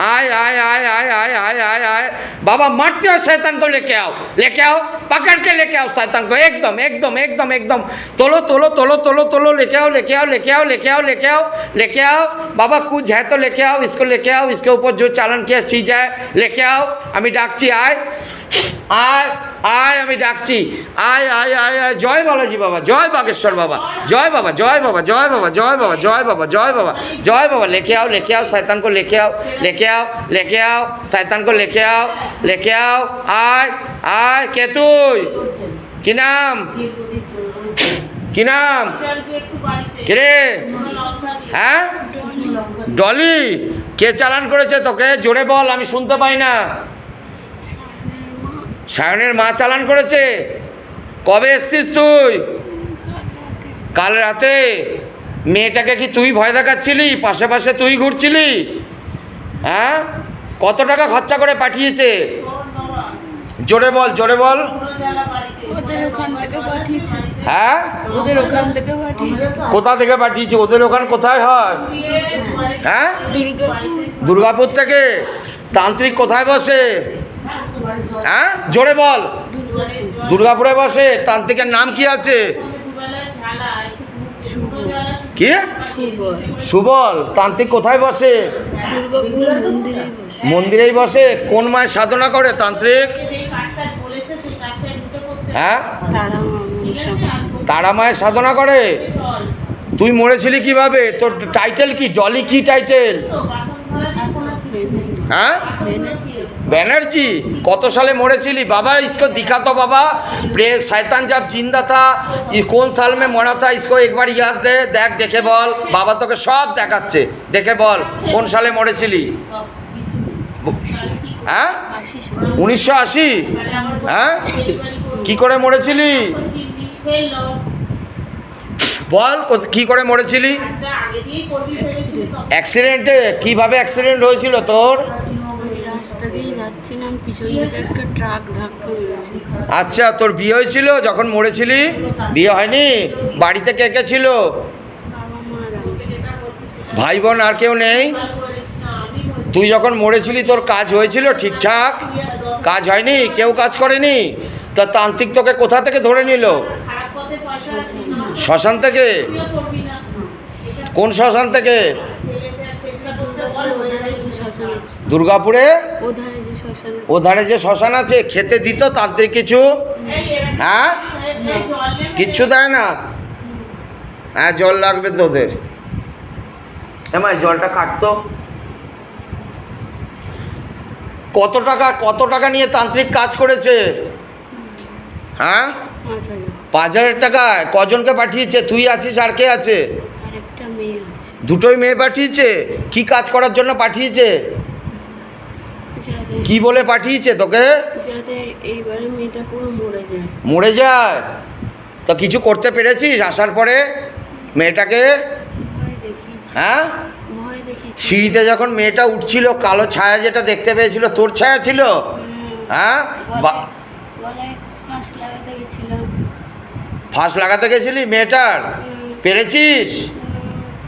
आय आय आय आय आय आय आय आय बाबा मारते हो शैतान को, लेके आओ, पकड़ के लेके आओ शैतान को, एकदम एकदम एकदम एकदम तोलो तोलो तोलो तोलो तोलो, लेके आओ लेके आओ लेके आओ लेके आओ लेके आओ लेके आओ बाबा, कुछ है तो लेके आओ, इसको लेके आओ, इसके ऊपर जो चालन किया चीज है लेके आओ, আমি ডাকছি আয় আয় আয়, আমি ডাকছি আয় আয় আয় আয়, জয় বালাজি বাবা, জয় বাগেশ্বর বাবা, জয় বাবা জয় বাবা জয় বাবা জয় বাবা জয় বাবা জয় বাবা জয় বাবা, लेके आओ शैतान को, लेके आओ शैतान को, लेके आओ आय आय। কে তুই? কি নাম? কি নাম? কে রে? হ্যাঁ ডলি, কে চালান করেছে তোকে? জোরে বল, আমি শুনতে পাই না। সায়নের মা চালান করেছে। কবে এসছিস তুই? কাল রাতে। মেয়েটাকে কি তুই ভয় দেখাচ্ছিলি? পাশে পাশে তুই ঘুরছিলি? হ্যাঁ, কত টাকা খরচা করে পাঠিয়েছে? জোরে বল, জোরে বল। হ্যাঁ, কোথা থেকে পাঠিয়েছে? ওদের ওখান কোথায় হয়? হ্যাঁ, দুর্গাপুর থেকে। তান্ত্রিক কোথায় বসে? হ্যাঁ জোরে বল। দুর্গাপুরে বসে। তান্ত্রিকের নাম কি আছে? কি? সুবল। তান্ত্রিক কোথায় বসে? মন্দিরেই বসে। কোন মায়ের সাধনা করে তান্ত্রিক? হ্যাঁ, তারা মায়ের সাধনা করে। তুই মরেছিলি কিভাবে? তোর টাইটেল কি? ডলি কি টাইটেল? हाँ बैनर्जी। कत साले मरेছিলি बाबा? इसको दिखा तो बाबा। प्रेस शैतान जब जिंदा था ये कौन साल में मरा था? इसको एक बार याद दे, देख देखे बोल। बाबा তোকে সব দেখাচ্ছে, দেখে বল কোন সালে মরেছিলি? হ্যাঁ 1980। হ্যাঁ কি করে মরেছিলি বল, কি করে মরেছিলি? অ্যাক্সিডেন্টে। কিভাবে অ্যাক্সিডেন্ট হয়েছিল তোর? আচ্ছা, তোর বিয়ে হয়েছিল যখন মরেছিলি? বিয়ে হয়নি? বাড়িতে কে কে ছিল? ভাই বোন আর কেউ নেই? তুই যখন মরেছিলি তোর কাজ হয়েছিল ঠিকঠাক? কাজ হয়নি? কেউ কাজ করেনি? তা তান্ত্রিক তোকে কোথা থেকে ধরে নিল? শ্মশান থেকে? কোন শ্মশান থেকে? দুর্গাপুরে ওধারে যে শ্মশান আছে। খেতে দিত তান্ত্রিক কিছু? হ্যাঁ কিচ্ছু দেয় না। হ্যাঁ জল লাগবে তোদের। হ্যাঁ জলটা কাটতো। কত টাকা নিয়ে তান্ত্রিক কাজ করেছে? হ্যাঁ 5000 টাকায়। কজনকে পাঠিয়েছে? তুই আছিস আর কে আছে? দুটোই মেয়ে পাঠিয়েছে। কি কাজ করার জন্য পাঠিয়েছে? কি বলে পাঠিয়েছে তোকে? মরে যায়। তো কিছু করতে পেরেছিস আসার পরে মেয়েটাকে? হ্যাঁ সিঁড়িতে যখন মেয়েটা উঠছিল কালো ছায়া যেটা দেখতে পেয়েছিল তোর ছায়া ছিল? হ্যাঁ ফাঁস লাগাতে গেছিলি মেয়েটার? পেরেছিস?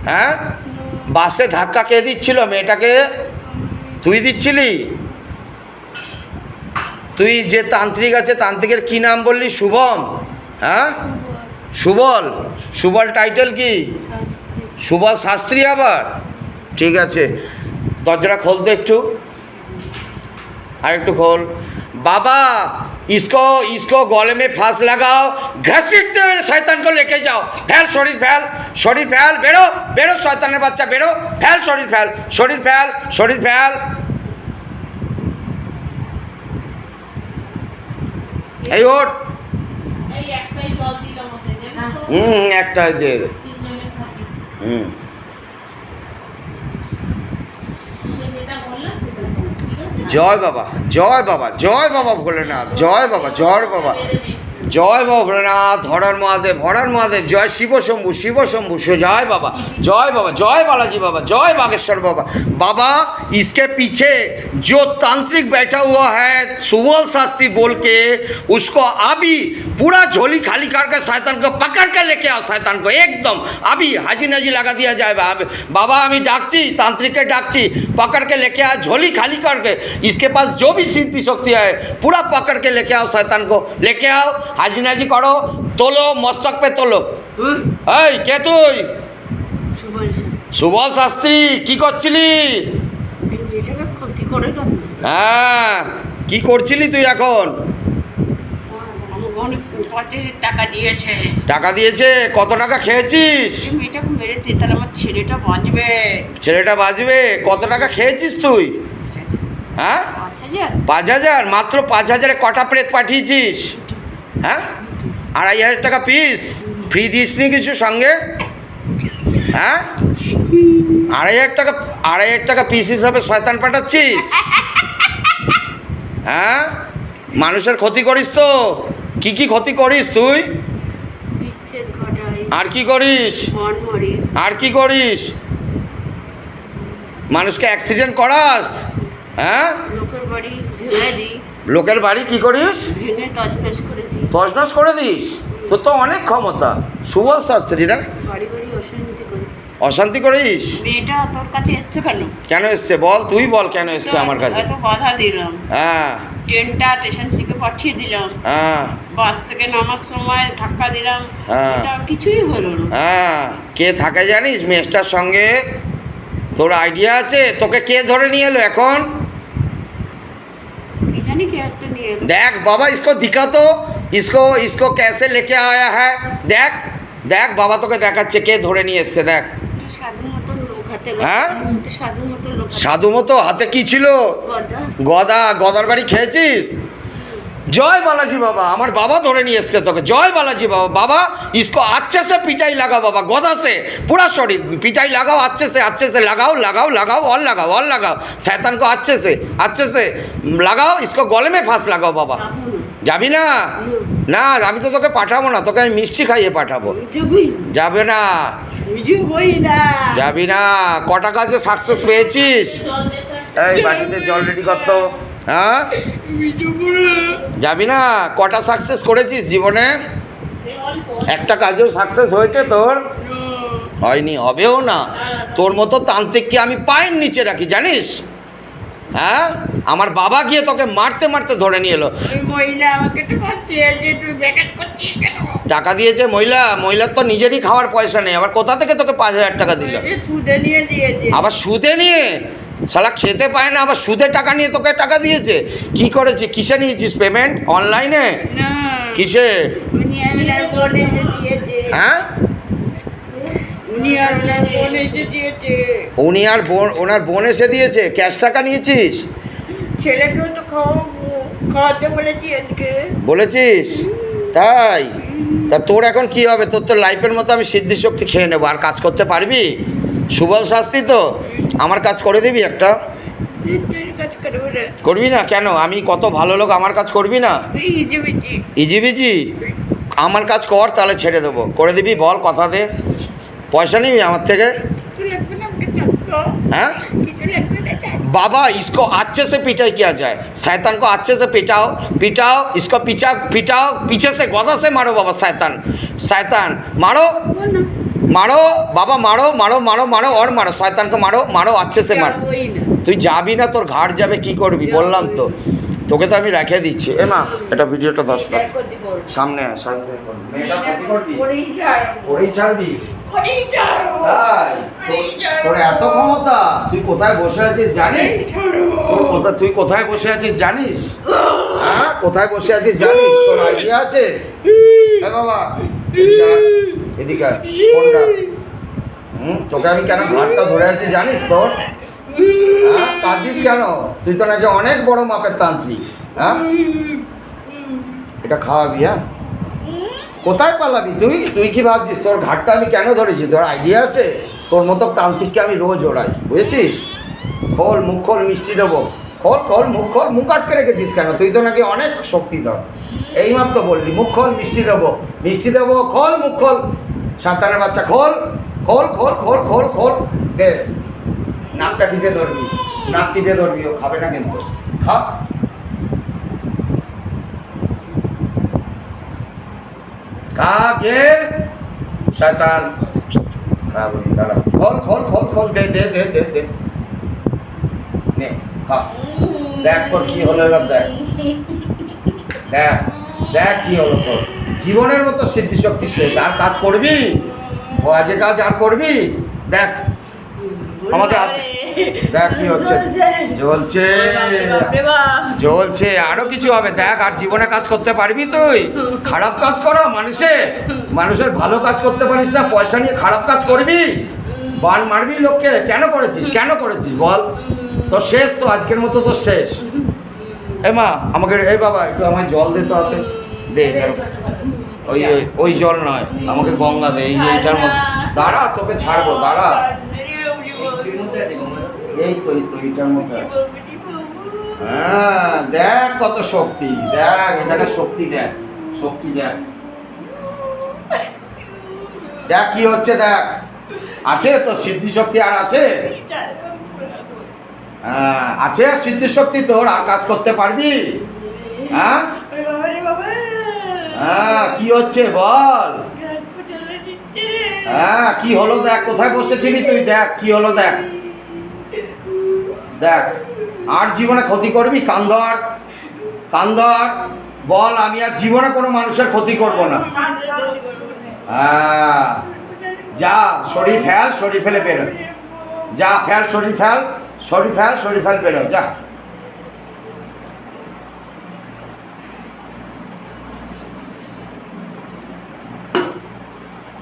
হ্যাঁ বাসে ধাক্কা কে দিচ্ছিল মেয়েটাকে? তুই দিচ্ছিলি? তুই যে তান্ত্রিক আছে তান্ত্রিকের কি নাম বললি? শুভম। হ্যাঁ সুবল। সুবল টাইটেল কি? সুবল শাস্ত্রী আবার? ঠিক আছে, দরজাটা খোল তো একটু, আর একটু খোল। बाबा इसको गले में फांस लगाओ, घसीटते हुए शैतान को लेके जाओ। फैल शरीर फैल बेरो बेरो शैताনের বাচ্চা बेरो। फैल शरीर फैल। এই ওঠ। একটাই দে। জয় বাবা ভোলেনাথ, জয় বাবা জয় বাবা ভোলেনাথ, হরর মহাদেব, হরর মহাদেব, জয় শিব শম্ভু, শিব শম্ভু, জয় বাবা, जय बाबा, जय बालाजी बाबा, जय बागेश्वर बाबा। बाबा इसके पीछे जो तांत्रिक बैठा हुआ है सुबोल शास्त्री बोल के, उसको अभी पूरा झोली खाली करके शैतान को पकड़ के लेके आओ, शैतान को एकदम अभी हाजी नाजी लगा दिया जाए। बाबा আমি ডাকছি, तांत्रिक डाकची, पकड़ के लेके आओ, झोली खाली करके, इसके पास जो भी सिद्धि शक्ति है पूरा पकड़ के लेके आओ, शैतान को लेके आओ, हाजी नाजी करो, तोलो मस्तक पे तोलो। এই কে তুই? সুবল শাস্ত্রী, কি করছিলি? হ্যাঁ, কি করছিলি তুই এখন? টাকা দিয়েছে। টাকা দিয়েছে? কত টাকা খেয়েছিস? ছেলেটা বাঁচবে? কত টাকা খেয়েছিস তুই? হ্যাঁ, 5,000? মাত্র 5,000-এ কটা প্রেত পাঠিয়েছিস? হ্যাঁ, 2,500 টাকা পিস। ফ্রি দিসনি কিছু সঙ্গে? হ্যাঁ, 2,500 টাকা পিস হিসাবে শয়তান পাঠাচ্ছিস? হ্যাঁ, মানুষের ক্ষতি করিস তো। কি কি ক্ষতি করিস তুই? আর কি করিস? আর কি করিস? মানুষকে অ্যাক্সিডেন্ট করাস? হ্যাঁ, লোকের বাড়ি কি করিস? তছনছ করে দিস? তোর তো অনেক ক্ষমতা সুবল শাস্ত্রী না? অশান্তি করিস? মেয়েটা তোর কাছে এসছে কেন? কেন এসছে বল, তুই বল কেন এসছে আমার কাছে? এত বাধা দিলাম। হ্যাঁ, ট্রেনটা স্টেশন থেকে পাঠিয়ে দিলাম, হ্যাঁ, বাস থেকে নামার সময় ধাক্কা দিলাম, হ্যাঁ, এটা কিছুই হলো না। হ্যাঁ, কে থাকে জানিস মেয়েটার সঙ্গে? তোর আইডিয়া আছে? তোকে কে ধরে নিয়ে এলো এখন? কি জানি কে একটা নিয়ে এলো। देख बाबा इसको दिखा तो, इसको कैसे लेके आया है। देख देख बाबा তোকে দেখাচ্ছে কে ধরে নিয়ে এসছে। দেখ সাধু মতন লোক হাতে, হ্যাঁ, সাধু মতন লোক হাতে। সাধু মতো হাতে কি ছিল? গদা। গদার বাড়ি খেয়েছিস? जय बालाजी बाबा, আমার বাবা ধরে নিয়ে এসছে তোকে। जय बालाजी बाबा। बाबा इसको अच्छे से पिटाई लगाओ बाबा, गदा से पूरा शरीर पिटाई लगाओ, अच्छे से लगाओ लगाओ लगाओ और लगाओ शैतान को अच्छे से लगाओ, इसको गले में फांस लगाओ बाबा। যাবি না? না, আমি তো তোকে পাঠাবো না, তোকে আমি মিষ্টি খাইয়ে পাঠাবো। যাবে না? যাবি না? কটা কাজে সাকসেস পেয়েছিস? এই বাটিতে জল রেডি কর তো। হ্যাঁ, যাবি না? কটা সাকসেস করেছিস জীবনে? একটা কাজেও সাকসেস হয়েছে তোর? হয়নি, হবেও না। তোর মতো তান্ত্রিককে আমি পায়ের নিচে রাখি জানিস? হ্যাঁ, আমার বাবা গিয়ে তোকে মারতে মারতে ধরে নিয়ে এলো। টাকা দিয়েছে মহিলার তো নিজেরই খাওয়ার পয়সা নেই, আবার কোথা থেকে তোকে 5,000 টাকা দিল? আবার সুদে নিয়ে? শালা খেতে পায় না, আবার সুদে টাকা নিয়ে তোকে টাকা দিয়েছে। কি করেছি? কিসে নিয়েছিস পেমেন্ট? অনলাইনে? কিসে? হ্যাঁ, উনি আর ওনার বোন এসে দিয়েছে। ক্যাশ টাকা নিয়েছিস? ছেলেকেও তো খাওয়াতে বলেছি আজকে। বলেছিস? তাই? তা তোর এখন কি হবে? তোর তো লাইফের মতো আমি সিদ্ধি শক্তি খেয়ে নেবো। আর কাজ করতে পারবি? সুবল শাস্ত্রী তো, আমার কাজ করে দিবি একটা? করবি না কেন? আমি কত ভালো লোক, আমার কাজ করবি না? ইজিবিজি আমার কাজ কর, তাহলে ছেড়ে দেবো। করে দিবি? বল, কথা দে। পয়সা নিবি আমার থেকে? हाँ बाबा इसको अच्छे से पिटाई किया जाए, शैतान को अच्छे से पिटाओ, इसको पिटाओ पीछे से गदा से मारो बाबा। शैतान मारो बाबा, मारो और मारो शैतान को, मारो अच्छे से मारो। তুই যাবি না, তোর ঘাট যাবে। কি করবি বললাম তো, তোকে তো আমি রেখে দিচ্ছি। এ মা, এটা ভিডিওটা ধর, সামনে করেই ছাড়বি? তোর এত ক্ষমতা? তুই কোথায় বসে আছিস জানিস? তুই কোথায় বসে আছিস জানিস? হ্যাঁ, কোথায় বসে আছিস জানিস? তোর আইডিয়া আছে? হ্যাঁ বাবা, এদিকে কোনটা? তোকে আমি কেন ঘাটটা ধরে আছি জানিস? তোর হ্যাঁ, কাঁদিস কেন? তুই তো নাকি অনেক বড় মাপের তান্ত্রিক। হ্যাঁ, এটা খাওয়াবি? হ্যাঁ, কোথায় পালাবি তুই কি ভাবছিস? তোর ঘাটটা আমি কেন ধরেছি? তোর আইডিয়া আছে? তোর মতো তান্ত্রিককে আমি রোজ ওড়াই, বুঝেছিস? খোল, মুখ খোল, মিষ্টি দেবো। খোল খোল, মুখ আটকে রেখেছিস কেন? তুই তো নাকি অনেক শক্তিধর। এইমাত্র বললি মুখ খোল, মিষ্টি দেবো, খোল মুখ খোল, সাঁতারের বাচ্চা খোল খোল খোল খোল খোল খোল। দে, নাকটা টিপে ধরবি, নাক টিপে ধরবি, ও খাবে না কিন্তু। খা। খা গে শয়তান, খা বলি, দাঁড়া, খোল খোল খোল খোল, দে দে দে দে দে, নে খা। দেখ তোর কি হলো এবার, দেখ দেখ দেখ কি হলো তোর। জীবনের মতো সিদ্ধিশক্তি শেষ, আর কাজ করবি? ও আজে কাজ আর করবি? দেখ আমাকে দেখ কি হচ্ছে, জ্বলছে জ্বলছে, আরো কিছু হবে দেখ। আর জীবনে কাজ করতে পারবি তুই? খারাপ কাজ করো, মানুষের ভালো কাজ করতে পারিস না, পয়সা নিয়ে খারাপ কাজ করবি, বান মারবি লোককে। কেন করেছিস বল? তোর শেষ তো, আজকের মতো তোর শেষ। এ মা আমাকে, এই বাবা একটু আমায় জল দে তো হাতে, দে। ওই ওই জল নয়, আমাকে গঙ্গা দে, এইটার মধ্যে। দাঁড়া, তোকে ছাড়বো, দাঁড়া। এই তো এইটার মধ্যে আছে। হ্যাঁ দেখ কত শক্তি, দেখ এখানে শক্তি, দেখ দেখ কি হচ্ছে, দেখ। আছে তো সিদ্ধি শক্তি, আর আছে? হ্যাঁ আছে সিদ্ধি শক্তি তোর, আর কাজ করতে পারবি? হ্যাঁ হ্যাঁ, কি হচ্ছে বল? হ্যাঁ কি হলো দেখ, কোথায় বসেছিলি তুই, দেখ কি হলো, দেখ দেখ। আর জীবনে ক্ষতি করবি? কান্দর বল, আমি আর জীবনে কোনো মানুষের ক্ষতি করব না। হ্যাঁ যা, শরীর ফেলে বেরো, যা, শরীর ফেল বেরো, যা।